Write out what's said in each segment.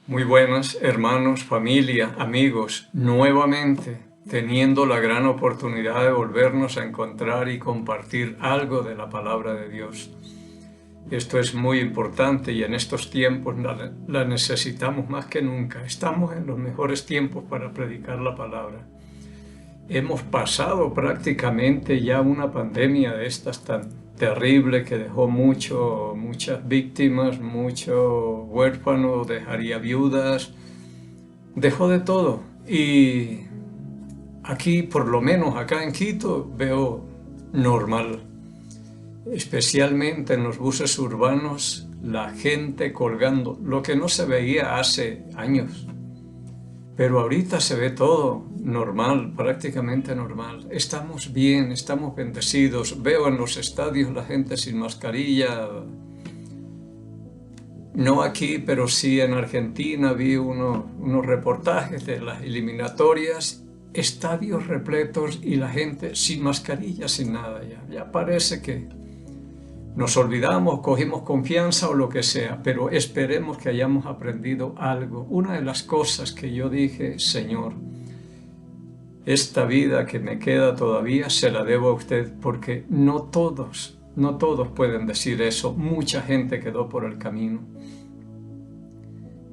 Muy buenas, hermanos, familia, amigos, nuevamente teniendo la gran oportunidad de volvernos a encontrar y compartir algo de la palabra de Dios. Esto es muy importante y en estos tiempos la necesitamos más que nunca. Estamos en los mejores tiempos para predicar la palabra. Hemos pasado prácticamente ya una pandemia de estas tan terrible que dejó muchas víctimas, muchos huérfanos, dejaría viudas, dejó de todo. Y aquí, por lo menos acá en Quito, veo normal, especialmente en los buses urbanos, la gente colgando, lo que no se veía hace años. Pero ahorita se ve todo normal, prácticamente normal. Estamos bien, estamos bendecidos. Veo en los estadios la gente sin mascarilla. No aquí, pero sí en Argentina vi unos reportajes de las eliminatorias, estadios repletos y la gente sin mascarilla, sin nada ya. Ya parece que nos olvidamos, cogimos confianza o lo que sea, pero esperemos que hayamos aprendido algo. Una de las cosas que yo dije, Señor, esta vida que me queda todavía se la debo a usted, porque no todos pueden decir eso. Mucha gente quedó por el camino.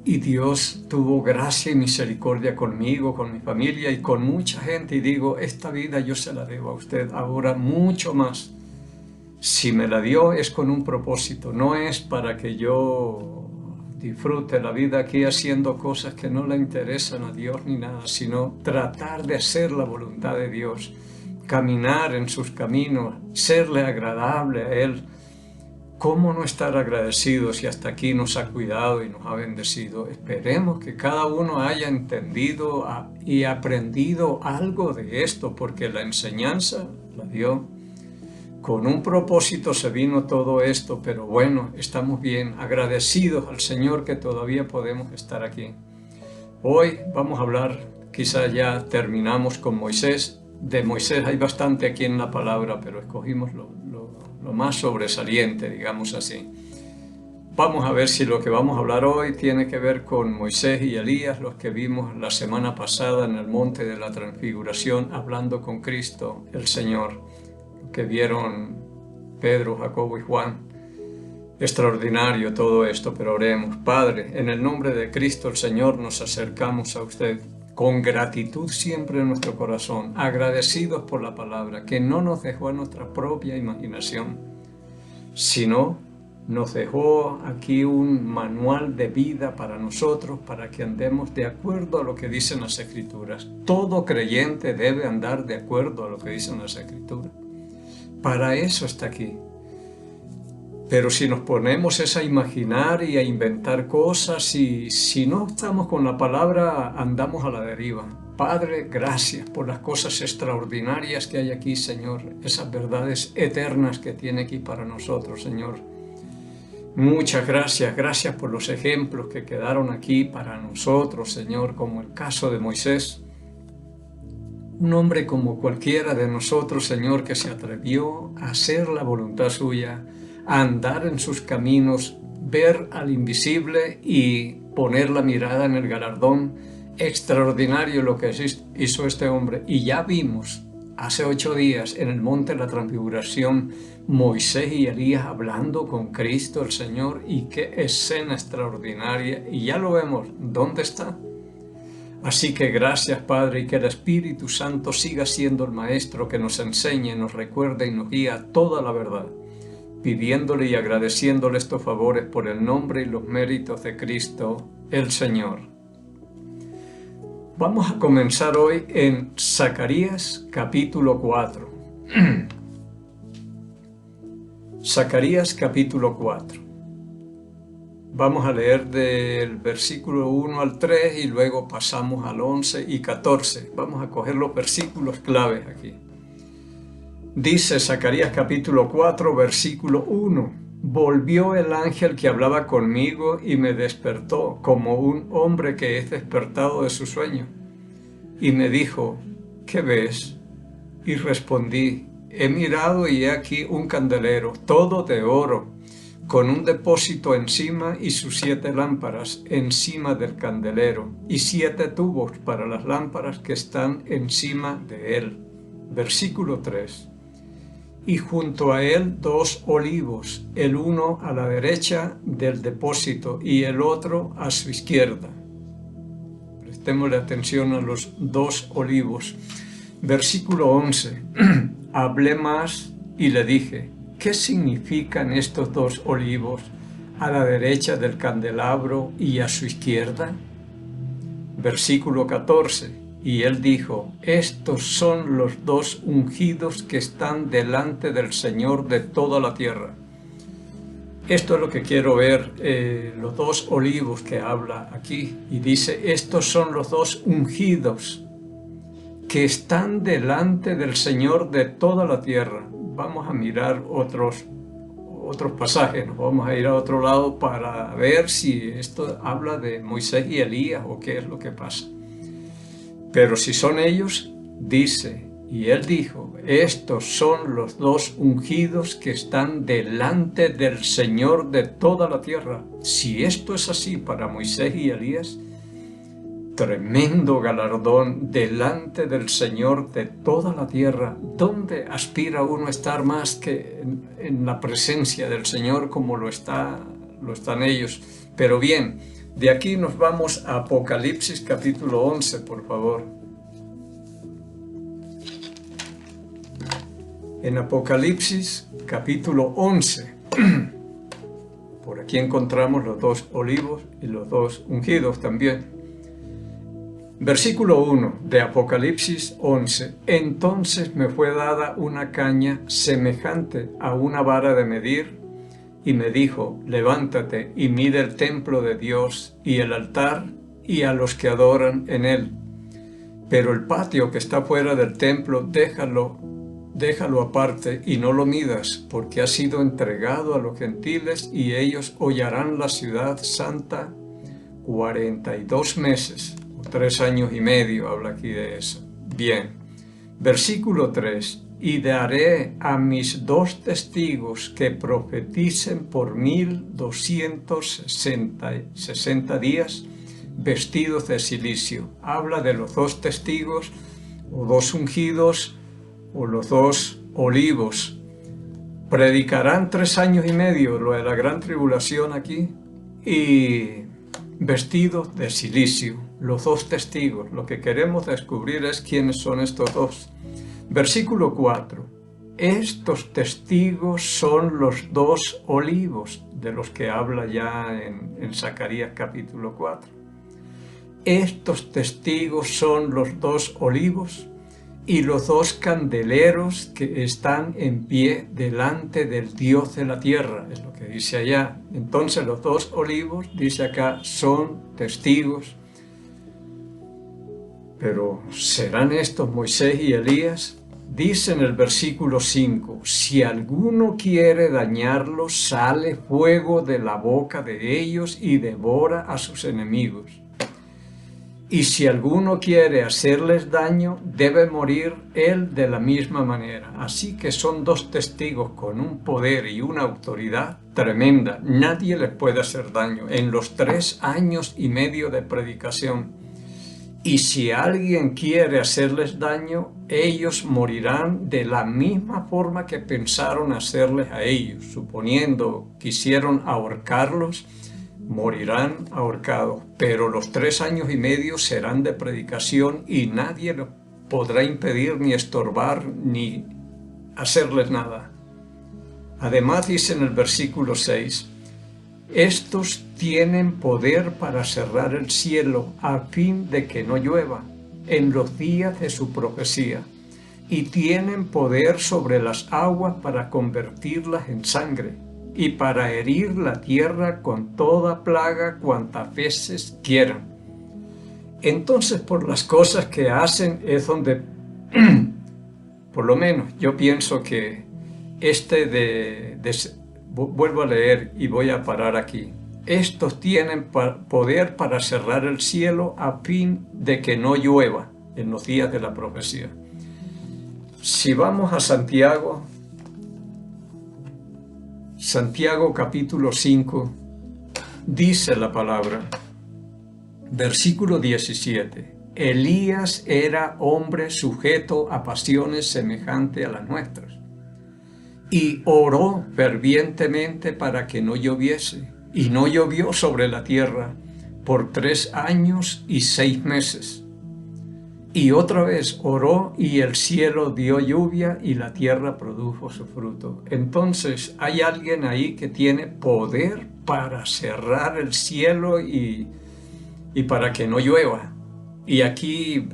Y Dios tuvo gracia y misericordia conmigo, con mi familia y con mucha gente. Y digo, esta vida yo se la debo a usted ahora mucho más. Si me la dio es con un propósito, no es para que yo disfrute la vida aquí haciendo cosas que no le interesan a Dios ni nada, sino tratar de hacer la voluntad de Dios, caminar en sus caminos, serle agradable a Él. ¿Cómo no estar agradecidos si hasta aquí nos ha cuidado y nos ha bendecido? Esperemos que cada uno haya entendido y aprendido algo de esto, porque la enseñanza la dio. Con un propósito se vino todo esto, pero bueno, estamos bien, agradecidos al Señor que todavía podemos estar aquí. Hoy vamos a hablar, quizás ya terminamos con Moisés. De Moisés hay bastante aquí en la palabra, pero escogimos lo más sobresaliente, digamos así. Vamos a ver si lo que vamos a hablar hoy tiene que ver con Moisés y Elías, los que vimos la semana pasada en el monte de la Transfiguración, hablando con Cristo, el Señor, que vieron Pedro, Jacobo y Juan. Extraordinario todo esto, pero oremos. Padre, en el nombre de Cristo el Señor nos acercamos a usted con gratitud siempre en nuestro corazón, agradecidos por la palabra, que no nos dejó a nuestra propia imaginación, sino nos dejó aquí un manual de vida para nosotros, para que andemos de acuerdo a lo que dicen las Escrituras. Todo creyente debe andar de acuerdo a lo que dicen las Escrituras. Para eso está aquí. Pero si nos ponemos a imaginar y a inventar cosas, y si no estamos con la palabra, andamos a la deriva. Padre, gracias por las cosas extraordinarias que hay aquí, Señor. Esas verdades eternas que tiene aquí para nosotros, Señor. Muchas gracias. Gracias por los ejemplos que quedaron aquí para nosotros, Señor, como el caso de Moisés. Un hombre como cualquiera de nosotros, Señor, que se atrevió a hacer la voluntad suya, a andar en sus caminos, ver al invisible y poner la mirada en el galardón. Extraordinario lo que hizo este hombre. Y ya vimos hace 8 días en el monte de la Transfiguración Moisés y Elías hablando con Cristo el Señor, y qué escena extraordinaria. Y ya lo vemos. ¿Dónde está? Así que gracias, Padre, y que el Espíritu Santo siga siendo el Maestro que nos enseñe, nos recuerde y nos guía toda la verdad, pidiéndole y agradeciéndole estos favores por el nombre y los méritos de Cristo, el Señor. Vamos a comenzar hoy en Zacarías capítulo 4. Zacarías capítulo 4. Vamos a leer del versículo 1 al 3 y luego pasamos al 11 y 14. Vamos a coger los versículos claves aquí. Dice Zacarías capítulo 4, versículo 1. Volvió el ángel que hablaba conmigo y me despertó como un hombre que es despertado de su sueño. Y me dijo, ¿qué ves? Y respondí, he mirado y he aquí un candelero, todo de oro, con un depósito encima y sus 7 lámparas encima del candelero, y 7 tubos para las lámparas que están encima de él. Versículo 3. Y junto a él 2 olivos, el uno a la derecha del depósito y el otro a su izquierda. Prestémosle atención a los 2 olivos. Versículo 11. Hablé más y le dije: ¿qué significan estos 2 olivos a la derecha del candelabro y a su izquierda? Versículo 14. Y él dijo: estos son los 2 ungidos que están delante del Señor de toda la tierra. Esto es lo que quiero ver, los 2 olivos que habla aquí. Y dice: estos son los 2 ungidos que están delante del Señor de toda la tierra. Vamos a mirar otros pasajes, nos vamos a ir a otro lado para ver si esto habla de Moisés y Elías o qué es lo que pasa. Pero si son ellos, dice, y él dijo: estos son los 2 ungidos que están delante del Señor de toda la tierra. Si esto es así para Moisés y Elías, tremendo galardón delante del Señor de toda la tierra. ¿Dónde aspira uno a estar más que en la presencia del Señor como lo están ellos? Pero bien, de aquí nos vamos a Apocalipsis capítulo 11, por favor. En Apocalipsis capítulo 11, por aquí encontramos los 2 olivos y los 2 ungidos también. Versículo 1 de Apocalipsis 11. Entonces me fue dada una caña semejante a una vara de medir, y me dijo: levántate y mide el templo de Dios y el altar y a los que adoran en él. Pero el patio que está fuera del templo, déjalo aparte y no lo midas, porque ha sido entregado a los gentiles y ellos hollarán la ciudad santa 42 meses. 3 años y medio habla aquí de eso. Bien, versículo 3. Y daré a mis 2 testigos que profeticen por 1260 días, vestidos de silicio. Habla de los 2 testigos, o 2 ungidos, o los 2 olivos. Predicarán 3 años y medio, lo de la gran tribulación aquí, y vestidos de silicio. Los 2 testigos. Lo que queremos descubrir es quiénes son estos 2. Versículo 4. Estos testigos son los 2 olivos de los que habla ya en Zacarías capítulo 4. Estos testigos son los 2 olivos y los 2 candeleros que están en pie delante del Dios de la tierra, es lo que dice allá. Entonces los 2 olivos, dice acá, son testigos. Pero ¿serán estos Moisés y Elías? Dice en el versículo 5, si alguno quiere dañarlos, sale fuego de la boca de ellos y devora a sus enemigos. Y si alguno quiere hacerles daño, debe morir él de la misma manera. Así que son 2 testigos con un poder y una autoridad tremenda. Nadie les puede hacer daño en los 3 años y medio de predicación. Y si alguien quiere hacerles daño, ellos morirán de la misma forma que pensaron hacerles a ellos. Suponiendo quisieron ahorcarlos, morirán ahorcados. Pero los 3 años y medio serán de predicación y nadie lo podrá impedir, ni estorbar, ni hacerles nada. Además dice en el versículo 6, estos tienen poder para cerrar el cielo a fin de que no llueva en los días de su profecía, y tienen poder sobre las aguas para convertirlas en sangre, y para herir la tierra con toda plaga cuantas veces quieran. Entonces, por las cosas que hacen es donde, por lo menos yo pienso que vuelvo a leer y voy a parar aquí. Estos tienen poder para cerrar el cielo a fin de que no llueva en los días de la profecía. Si vamos a Santiago Santiago capítulo 5, dice la palabra, versículo 17, Elías era hombre sujeto a pasiones semejantes a las nuestras, y oró fervientemente para que no lloviese, y no llovió sobre la tierra por 3 años y 6 meses. Y otra vez oró y el cielo dio lluvia y la tierra produjo su fruto. Entonces hay alguien ahí que tiene poder para cerrar el cielo y para que no llueva. Y aquí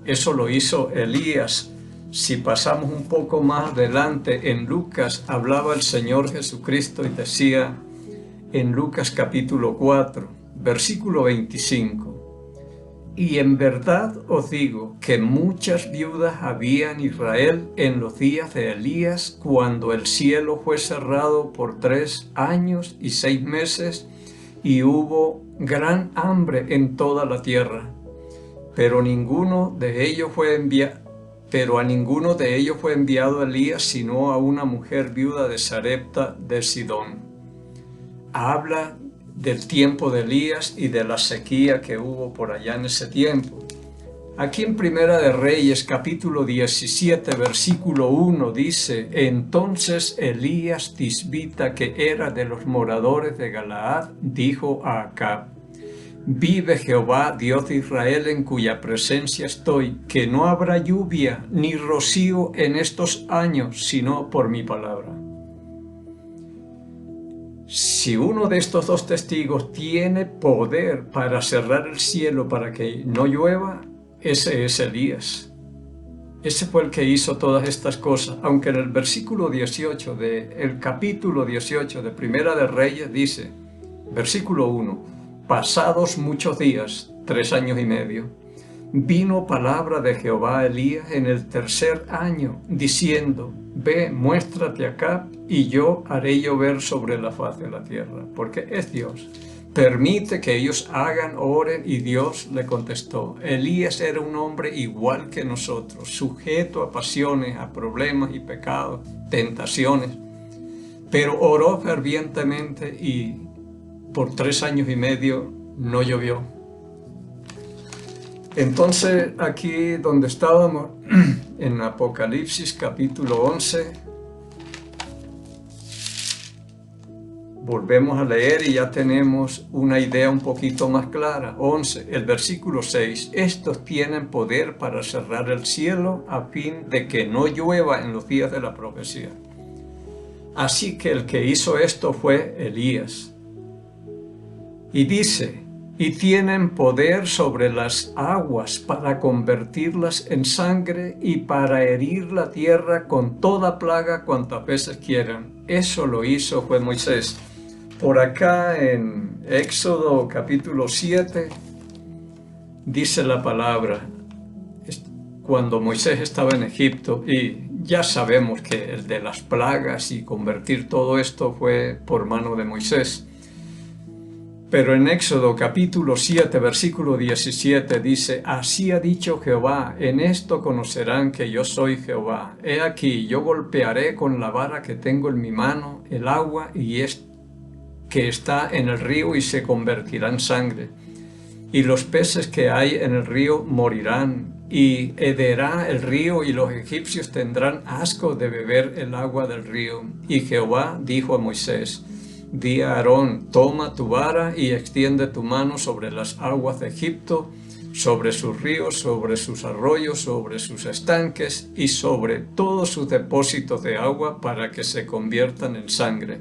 eso lo hizo Elías. Si pasamos un poco más adelante en Lucas, hablaba el Señor Jesucristo y decía en Lucas capítulo 4, versículo 25, y en verdad os digo que muchas viudas había en Israel en los días de Elías, cuando el cielo fue cerrado por 3 años y 6 meses, y hubo gran hambre en toda la tierra. Pero a ninguno de ellos fue enviado Elías, sino a una mujer viuda de Sarepta de Sidón. Habla del tiempo de Elías y de la sequía que hubo por allá en ese tiempo. Aquí en Primera de Reyes, capítulo 17, versículo 1, dice, entonces Elías Tisbita, que era de los moradores de Galaad, dijo a Acab, vive Jehová, Dios de Israel, en cuya presencia estoy, que no habrá lluvia ni rocío en estos años, sino por mi palabra. Si uno de estos dos testigos tiene poder para cerrar el cielo para que no llueva, ese es Elías. Ese fue el que hizo todas estas cosas, aunque en el versículo 18 del capítulo 18 de Primera de Reyes dice, versículo 1, pasados muchos días, 3 años y medio, vino palabra de Jehová a Elías en el 3er año, diciendo, ve, muéstrate acá, y yo haré llover sobre la faz de la tierra, porque es Dios. Permite que ellos hagan, oren, y Dios le contestó. Elías era un hombre igual que nosotros, sujeto a pasiones, a problemas y pecados, tentaciones, pero oró fervientemente y por 3 años y medio no llovió. Entonces, aquí donde estábamos, en Apocalipsis capítulo 11, volvemos a leer y ya tenemos una idea un poquito más clara. 11, el versículo 6, estos tienen poder para cerrar el cielo a fin de que no llueva en los días de la profecía. Así que el que hizo esto fue Elías. Y dice, y tienen poder sobre las aguas para convertirlas en sangre y para herir la tierra con toda plaga cuantas veces quieran. Eso lo hizo fue Moisés. Por acá en Éxodo capítulo 7 dice la palabra, cuando Moisés estaba en Egipto, y ya sabemos que el de las plagas y convertir todo esto fue por mano de Moisés. Pero en Éxodo capítulo 7, versículo 17 dice, así ha dicho Jehová, en esto conocerán que yo soy Jehová. He aquí, yo golpearé con la vara que tengo en mi mano el agua que está en el río y se convertirá en sangre. Y los peces que hay en el río morirán, y hederá el río, y los egipcios tendrán asco de beber el agua del río. Y Jehová dijo a Moisés, di a Aarón, toma tu vara y extiende tu mano sobre las aguas de Egipto, sobre sus ríos, sobre sus arroyos, sobre sus estanques y sobre todos sus depósitos de agua para que se conviertan en sangre.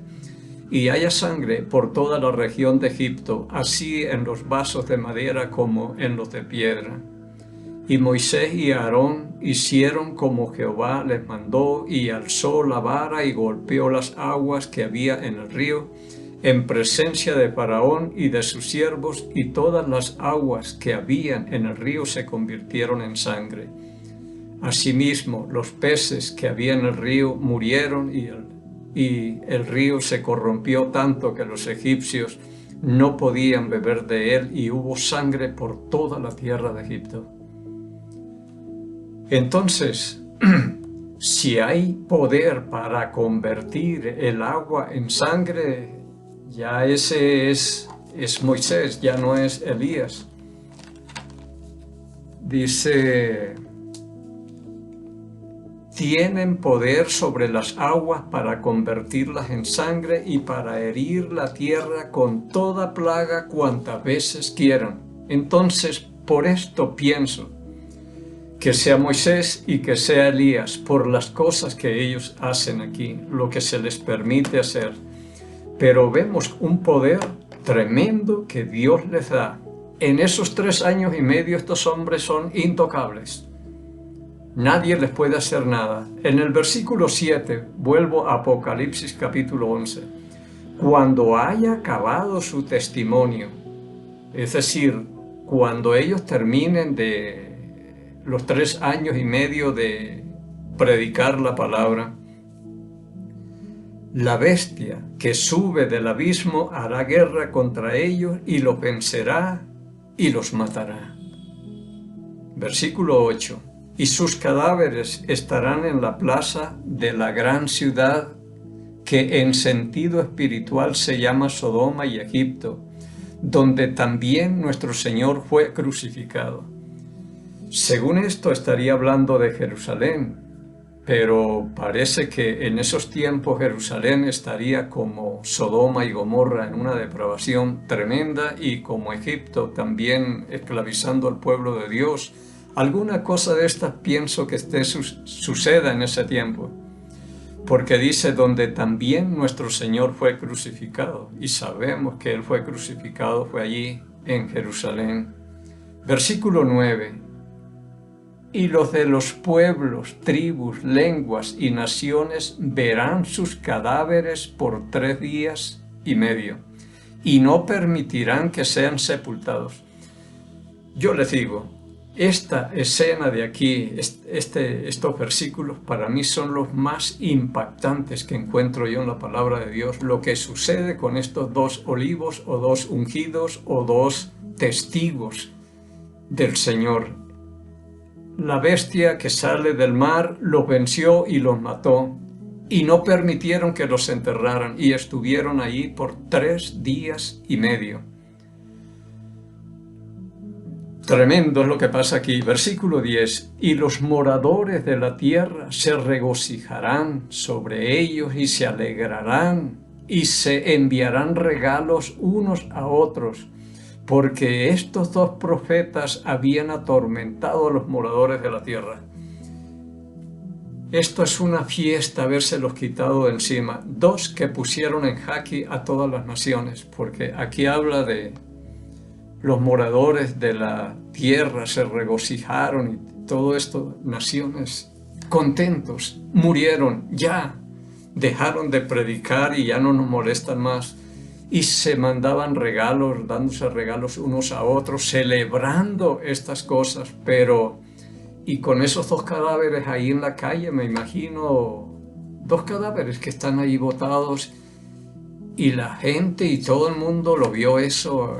Y haya sangre por toda la región de Egipto, así en los vasos de madera como en los de piedra. Y Moisés y Aarón hicieron como Jehová les mandó, y alzó la vara y golpeó las aguas que había en el río, en presencia de Faraón y de sus siervos, y todas las aguas que habían en el río se convirtieron en sangre. Asimismo, los peces que había en el río murieron, y el río se corrompió tanto que los egipcios no podían beber de él, y hubo sangre por toda la tierra de Egipto. Entonces, Si hay poder para convertir el agua en sangre, ya ese es Moisés, ya no es Elías. Dice, tienen poder sobre las aguas para convertirlas en sangre y para herir la tierra con toda plaga cuantas veces quieran. Entonces, por esto pienso que sea Moisés y que sea Elías, por las cosas que ellos hacen aquí, lo que se les permite hacer. Pero vemos un poder tremendo que Dios les da. En esos 3 años y medio estos hombres son intocables. Nadie les puede hacer nada. En el versículo 7, vuelvo a Apocalipsis capítulo 11. Cuando haya acabado su testimonio, es decir, cuando ellos terminen de los 3 años y medio de predicar la palabra, la bestia que sube del abismo hará guerra contra ellos y los vencerá y los matará. Versículo 8. Y sus cadáveres estarán en la plaza de la gran ciudad que en sentido espiritual se llama Sodoma y Egipto, donde también nuestro Señor fue crucificado. Según esto estaría hablando de Jerusalén, pero parece que en esos tiempos Jerusalén estaría como Sodoma y Gomorra en una depravación tremenda y como Egipto también esclavizando al pueblo de Dios. Alguna cosa de estas pienso que suceda en ese tiempo, porque dice donde también nuestro Señor fue crucificado, y sabemos que Él fue crucificado, fue allí en Jerusalén. Versículo 9. Y los de los pueblos, tribus, lenguas y naciones verán sus cadáveres por 3 días y medio, y no permitirán que sean sepultados. Yo les digo, esta escena de aquí, estos versículos para mí son los más impactantes que encuentro yo en la palabra de Dios. Lo que sucede con estos 2 olivos o 2 ungidos o 2 testigos del Señor. La bestia que sale del mar los venció y los mató y no permitieron que los enterraran y estuvieron allí por 3 días y medio. Tremendo es lo que pasa aquí. Versículo 10. Y los moradores de la tierra se regocijarán sobre ellos y se alegrarán y se enviarán regalos unos a otros, porque estos 2 profetas habían atormentado a los moradores de la tierra. Esto es una fiesta habérselos quitado de encima. 2 que pusieron en jaque a todas las naciones, porque aquí habla de los moradores de la tierra se regocijaron y todo esto, naciones contentos, murieron, ya dejaron de predicar y ya no nos molestan más. Y se mandaban regalos, dándose regalos unos a otros, celebrando estas cosas, pero y con esos 2 cadáveres ahí en la calle, me imagino 2 cadáveres que están ahí botados y la gente y todo el mundo lo vio eso.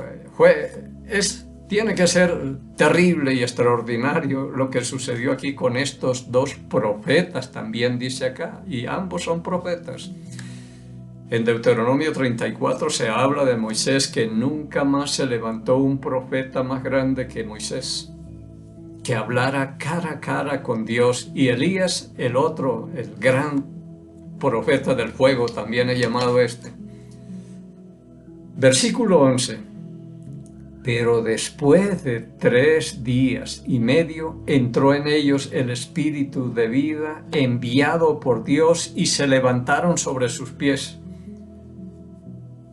Tiene que ser terrible y extraordinario lo que sucedió aquí con estos 2 profetas, también dice acá, y ambos son profetas. En Deuteronomio 34 se habla de Moisés, que nunca más se levantó un profeta más grande que Moisés, que hablara cara a cara con Dios. Y Elías, el otro, el gran profeta del fuego, también es llamado este. Versículo 11. Pero después de 3 días y medio entró en ellos el espíritu de vida enviado por Dios y se levantaron sobre sus pies.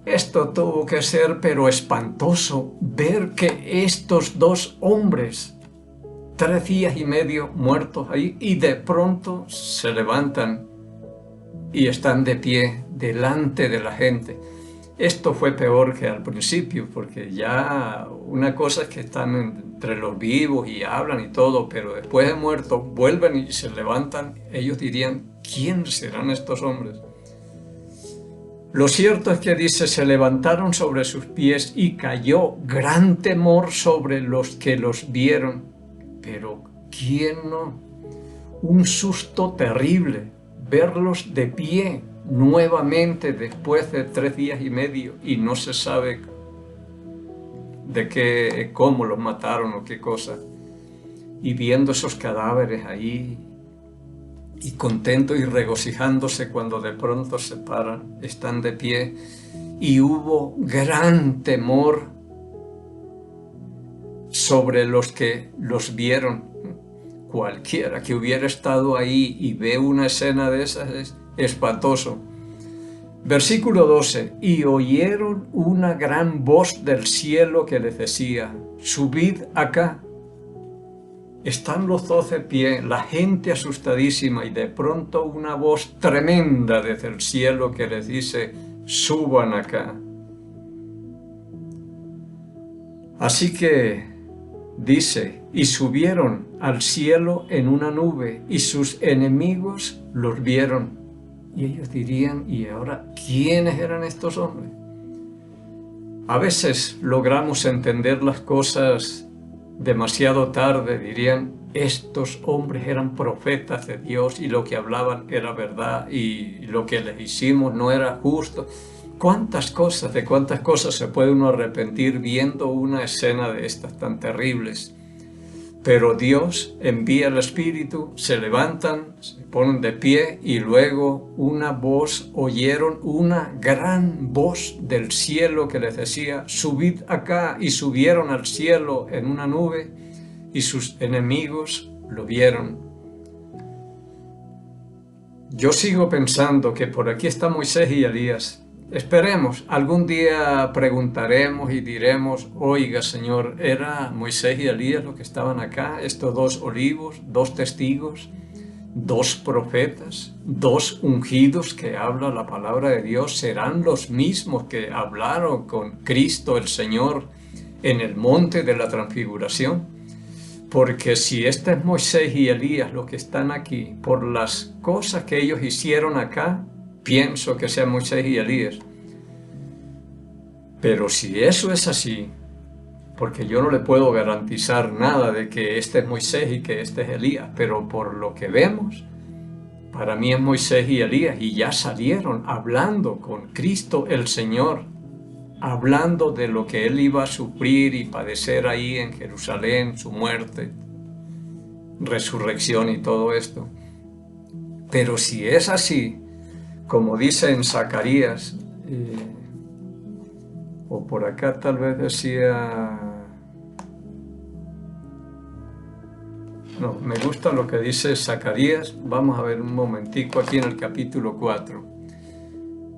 Esto tuvo que ser pero espantoso, ver que estos 2 hombres, 3 días y medio muertos ahí, y de pronto se levantan y están de pie delante de la gente. Esto fue peor que al principio, porque ya una cosa es que están entre los vivos y hablan y todo, pero después de muertos vuelven y se levantan. Ellos dirían, ¿quién serán estos hombres? Lo cierto es que dice, se levantaron sobre sus pies y cayó gran temor sobre los que los vieron. Pero ¿quién no? un susto terrible verlos de pie nuevamente después de 3 días y medio y no se sabe cómo los mataron o qué cosa. Y viendo esos cadáveres ahí y contentos y regocijándose cuando de pronto se paran, están de pie, y hubo gran temor sobre los que los vieron. Cualquiera que hubiera estado ahí y ve una escena de esas es espantoso. Versículo 12: y oyeron una gran voz del cielo que les decía: subid acá. Están los dos de pie, la gente asustadísima, y de pronto una voz tremenda desde el cielo que les dice: suban acá. Así que dice: y subieron al cielo en una nube, y sus enemigos los vieron. Y ellos dirían: ¿y ahora quiénes eran estos hombres? A veces logramos entender las cosas demasiado tarde. Dirían: estos hombres eran profetas de Dios y lo que hablaban era verdad y lo que les hicimos no era justo. De cuántas cosas se puede uno arrepentir viendo una escena de estas tan terribles. Pero Dios envía el Espíritu, se levantan, se ponen de pie, y luego oyeron una gran voz del cielo que les decía: subid acá. Y subieron al cielo en una nube, y sus enemigos lo vieron. Yo sigo pensando que por aquí está Moisés y Elías. Esperemos, algún día preguntaremos y diremos: oiga, Señor, ¿era Moisés y Elías los que estaban acá? Estos 2 olivos, 2 testigos, 2 profetas, 2 ungidos que habla la palabra de Dios, ¿serán los mismos que hablaron con Cristo el Señor en el monte de la transfiguración? Porque si este es Moisés y Elías los que están aquí, por las cosas que ellos hicieron acá, pienso que sean Moisés y Elías. Pero si eso es así, porque yo no le puedo garantizar nada de que este es Moisés y que este es Elías, pero por lo que vemos, para mí es Moisés y Elías, y ya salieron hablando con Cristo el Señor, hablando de lo que Él iba a sufrir y padecer ahí en Jerusalén, su muerte, resurrección y todo esto. Pero si es así, como dice en Zacarías, o por acá tal vez decía, no, me gusta lo que dice Zacarías. Vamos a ver un momentico aquí en el capítulo 4,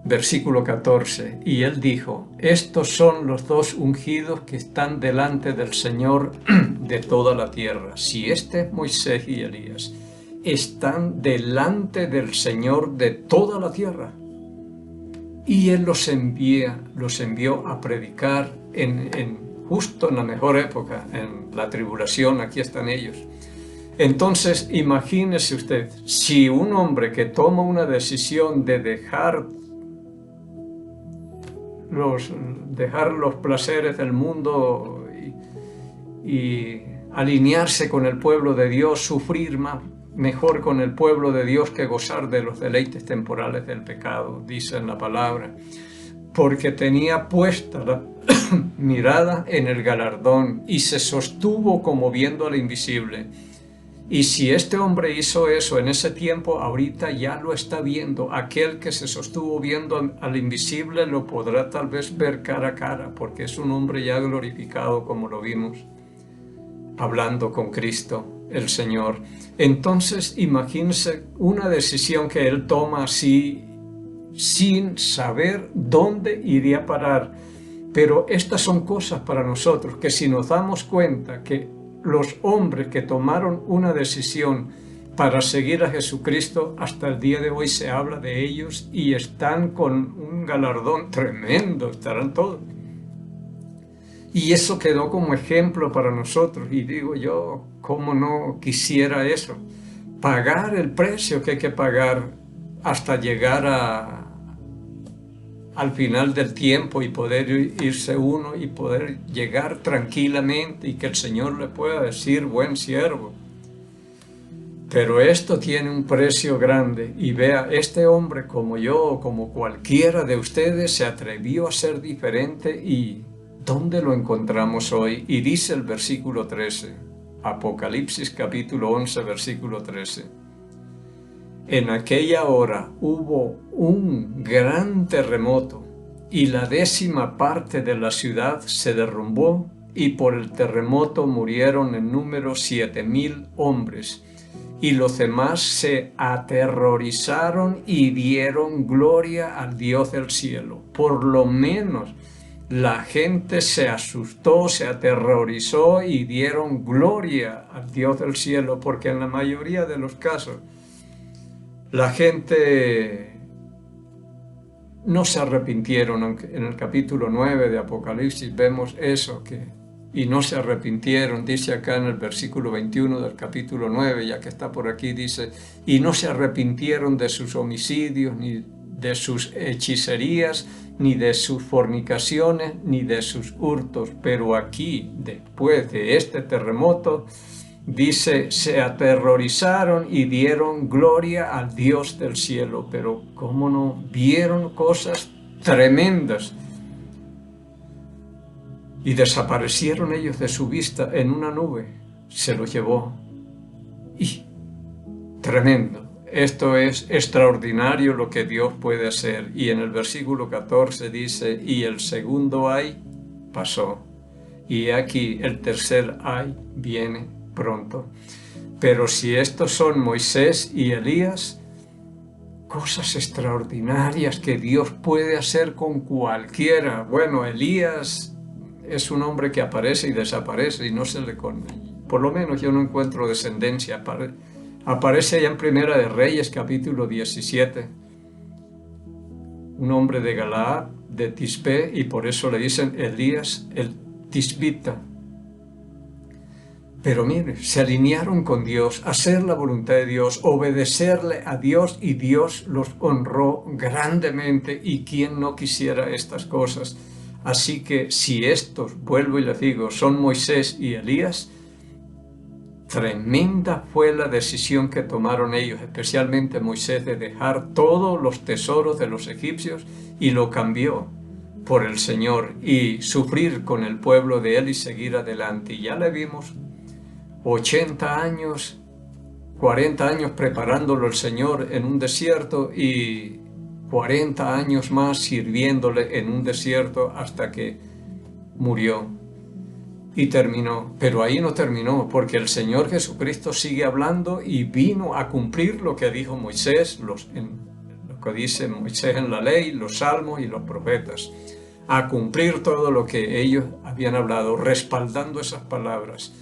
versículo 14. Y él dijo: estos son los 2 ungidos que están delante del Señor de toda la tierra. Si este es Moisés y Elías, están delante del Señor de toda la tierra. Y Él los envió a predicar justo en la mejor época, en la tribulación. Aquí están ellos. Entonces, imagínese usted, si un hombre que toma una decisión de dejar los placeres del mundo y alinearse con el pueblo de Dios, sufrir mejor con el pueblo de Dios que gozar de los deleites temporales del pecado, dice en la palabra, porque tenía puesta la mirada en el galardón y se sostuvo como viendo al invisible. Y si este hombre hizo eso en ese tiempo, ahorita ya lo está viendo. Aquel que se sostuvo viendo al invisible lo podrá tal vez ver cara a cara, porque es un hombre ya glorificado, como lo vimos, hablando con Cristo el Señor. Entonces imagínense una decisión que él toma así, sin saber dónde iría a parar. Pero estas son cosas para nosotros que, si nos damos cuenta que los hombres que tomaron una decisión para seguir a Jesucristo, hasta el día de hoy se habla de ellos y están con un galardón tremendo, estarán todos. Y eso quedó como ejemplo para nosotros. Y digo yo, ¿cómo no quisiera eso? Pagar el precio que hay que pagar hasta llegar al final del tiempo y poder irse uno y poder llegar tranquilamente y que el Señor le pueda decir: buen siervo. Pero esto tiene un precio grande y vea, este hombre como yo o como cualquiera de ustedes se atrevió a ser diferente y ¿dónde lo encontramos hoy? Y dice el versículo 13, Apocalipsis capítulo 11, versículo 13. En aquella hora hubo un gran terremoto y la 10ª parte de la ciudad se derrumbó y por el terremoto murieron en número 7,000 hombres. Y los demás se aterrorizaron y dieron gloria al Dios del cielo. Por lo menos la gente se asustó, se aterrorizó y dieron gloria al Dios del cielo, porque en la mayoría de los casos la gente no se arrepintieron. Aunque en el capítulo 9 de Apocalipsis vemos eso, y no se arrepintieron, dice acá en el versículo 21 del capítulo 9, ya que está por aquí, dice, y no se arrepintieron de sus homicidios, ni de sus hechicerías, ni de sus fornicaciones, ni de sus hurtos. Pero aquí, después de este terremoto, dice, se aterrorizaron y dieron gloria al Dios del cielo. Pero ¿cómo no? Vieron cosas tremendas. Y desaparecieron ellos de su vista en una nube, se los llevó. Y tremendo, esto es extraordinario lo que Dios puede hacer. Y en el versículo 14 dice, y el segundo ay pasó, y aquí el tercer ay viene pronto. Pero si estos son Moisés y Elías, cosas extraordinarias que Dios puede hacer con cualquiera. Bueno, Elías es un hombre que aparece y desaparece y no se le por lo menos yo no encuentro descendencia. Aparece allá en Primera de Reyes, capítulo 17. Un hombre de Galaad, de Tisbe, y por eso le dicen Elías el Tisbita. Pero mire, se alinearon con Dios, hacer la voluntad de Dios, obedecerle a Dios, y Dios los honró grandemente. ¿Y quién no quisiera estas cosas? Así que si estos, vuelvo y les digo, son Moisés y Elías, tremenda fue la decisión que tomaron ellos, especialmente Moisés, de dejar todos los tesoros de los egipcios y lo cambió por el Señor y sufrir con el pueblo de él y seguir adelante. Y ya le vimos 80 años, 40 años preparándolo el Señor en un desierto y 40 años más sirviéndole en un desierto hasta que murió y terminó. Pero ahí no terminó, porque el Señor Jesucristo sigue hablando y vino a cumplir lo que dijo Moisés, lo que dice Moisés en la ley, los salmos y los profetas, a cumplir todo lo que ellos habían hablado, respaldando esas palabras.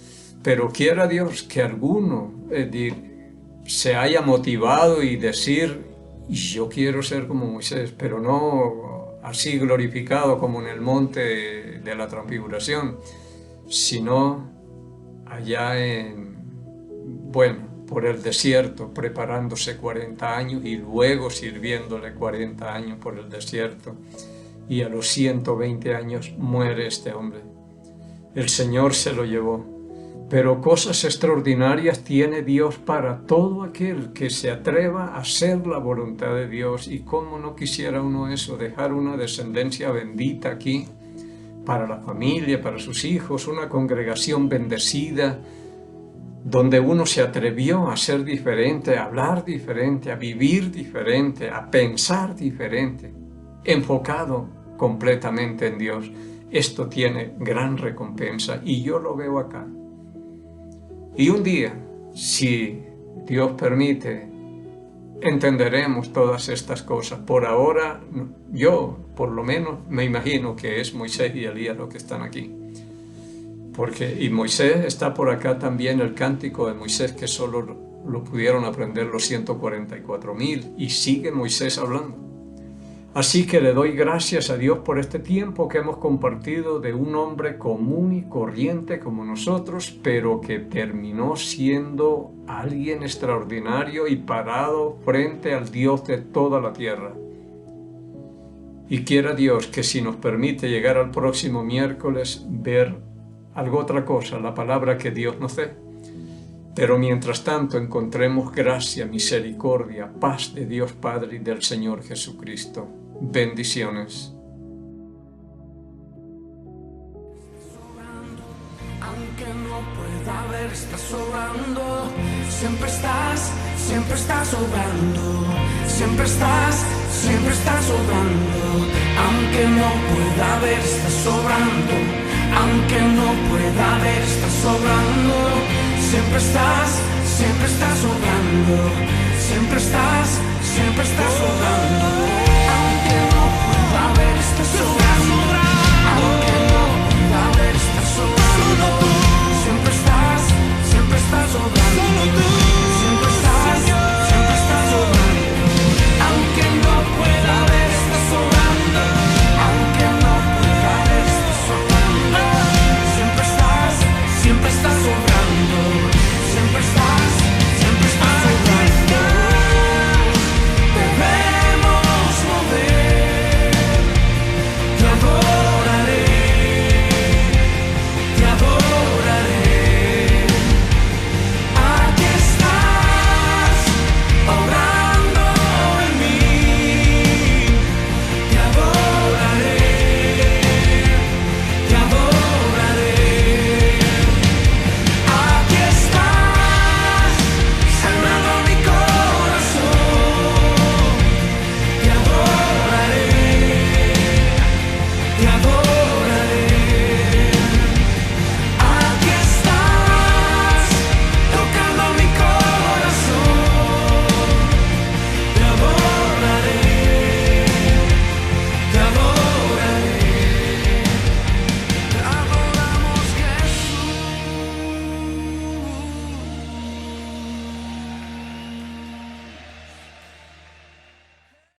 Pero quiera Dios que alguno se haya motivado y decir, yo quiero ser como Moisés, pero no así glorificado como en el monte de la transfiguración, sino allá por el desierto, preparándose 40 años y luego sirviéndole 40 años por el desierto. Y a los 120 años muere este hombre. El Señor se lo llevó. Pero cosas extraordinarias tiene Dios para todo aquel que se atreva a hacer la voluntad de Dios. Y cómo no quisiera uno eso, dejar una descendencia bendita aquí, para la familia, para sus hijos, una congregación bendecida, donde uno se atrevió a ser diferente, a hablar diferente, a vivir diferente, a pensar diferente, enfocado completamente en Dios. Esto tiene gran recompensa y yo lo veo acá. Y un día, si Dios permite, entenderemos todas estas cosas. Por ahora, yo por lo menos me imagino que es Moisés y Elías los que están aquí. Y Moisés está por acá también, el cántico de Moisés, que solo lo pudieron aprender los 144,000, y sigue Moisés hablando. Así que le doy gracias a Dios por este tiempo que hemos compartido de un hombre común y corriente como nosotros, pero que terminó siendo alguien extraordinario y parado frente al Dios de toda la tierra. Y quiera Dios que si nos permite llegar al próximo miércoles, ver algo otra cosa, la palabra que Dios nos dé. Pero mientras tanto encontremos gracia, misericordia, paz de Dios Padre y del Señor Jesucristo. Bendiciones. Aunque no pueda ver, estás sobrando. Siempre estás sobrando. Siempre estás sobrando. Aunque no pueda ver, estás sobrando. Aunque no pueda ver, estás sobrando. Siempre estás sobrando. Siempre estás sobrando. Aunque no pueda ver, estás sobrando. Aunque no pueda ver, estás sobrando.